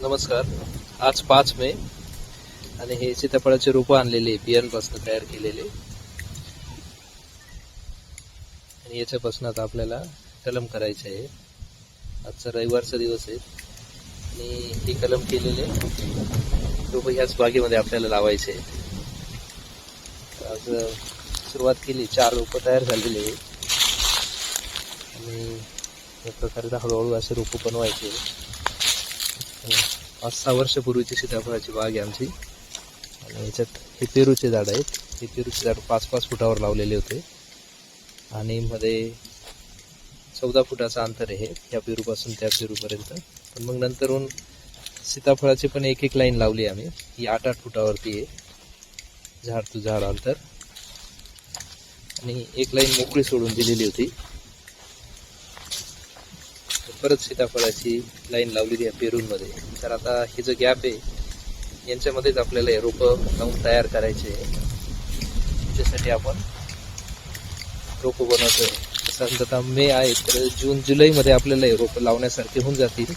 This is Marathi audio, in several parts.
नमस्कार. आज 5 मे आणि हे सीताफळाचे रोपं आणलेले बियांपासून तयार केलेले आणि याच्यापासून आता आपल्याला कलम करायचे आहे. आजचा रविवारचा दिवस आहे आणि हे कलम केलेले रोपं ह्याच बागेमध्ये आपल्याला लावायचे आहे. आज सुरुवात केली, 4 रोपं तयार झालेले आहे आणि या प्रकारे हळूहळू असे रोपं बनवायचे. 5-6 वर्षापूर्वीची सीताफळाची बाग आहे आमची आणि याच्यात हे पेरूचे झाड आहेत. हे पेरूचे झाड 5-5 फुटावर लावलेले होते आणि मध्ये 14 फुटाचं अंतर आहे या पेरूपासून त्या पेरूपर्यंत. पण मग नंतरून सीताफळाचे पण एक लाईन लावली आम्ही. ही 8-8 फुटावरती आहे, झाड टू झाड अंतर, आणि एक लाईन मोकळी सोडून दिलेली होती. परत सीताफळाची लाईन लावलेली आहे पेरूंमध्ये. तर आता हे जो गॅप आहे यांच्यामध्येच आपल्याला हे रोपं लावून तयार करायचे आहे. त्याच्यासाठी आपण रोपं बनवतोय. साधारणतः आता मे आहे, तर जून जुलैमध्ये आपल्याला हे रोपं लावण्यासारखे होऊन जातील.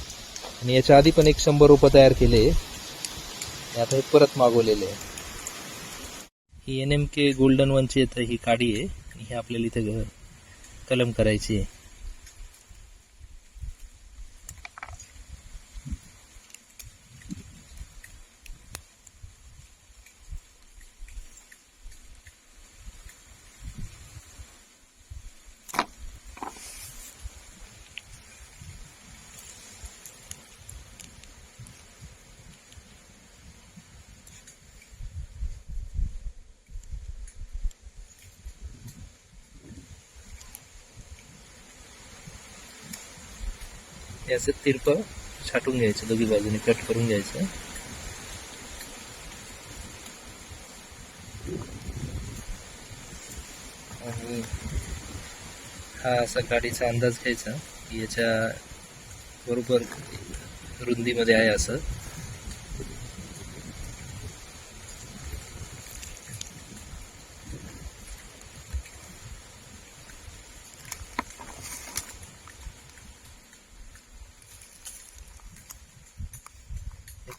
आणि याच्या आधी पण 100 रोपं तयार केले, आता हे परत मागवलेले आहे. ही NMK गोल्डन वनची येतं ही काडी आहे आणि हे आपल्याला इथे कलम करायची आहे. हे असं तिरपं छाटून घ्यायचं, दोघी बाजूने कट करून घ्यायचं. आणि हा असा गाडीचा अंदाज घ्यायचा की याच्या बरोबर रुंदीमध्ये आहे असं.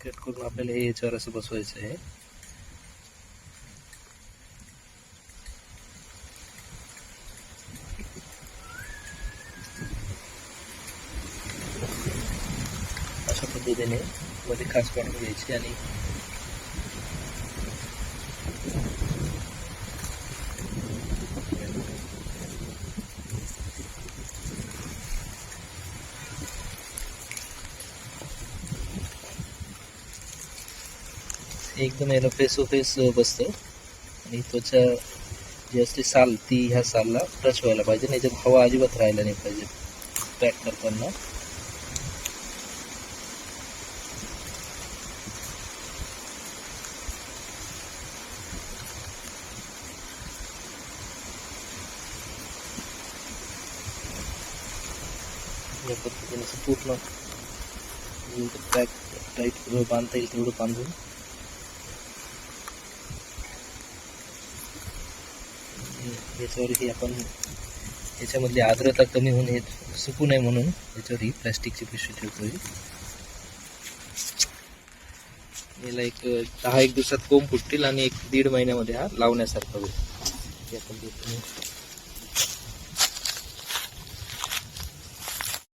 कट करून आपल्याला हे याच्यावर असं बसवायचं आहे. अशा पद्धतीने मध्ये खास पाडून घ्यायची आणि एकदम याला फेस टू फेस बसतं. आणि त्वचा जी असते साल, ती ह्या सालला टच व्हायला पाहिजे, नाही तर हवा अजिबात राहायला नाही पाहिजे पॅक करताना. या पद्धतीने पूर्ण पॅक टाईट बांधता येईल तेवढं बांधून याच्यावरही आपण याच्यामधली आर्द्रता कमी होऊन हे सुकू नये म्हणून याच्यावर ही प्लॅस्टिकची पिशवी ठेवतोय. याला एक 10-1 दिवसात कोंब फुटतील आणि 1-1.5 महिन्यामध्ये हा लावण्यासारखा होईल. या पद्धतीने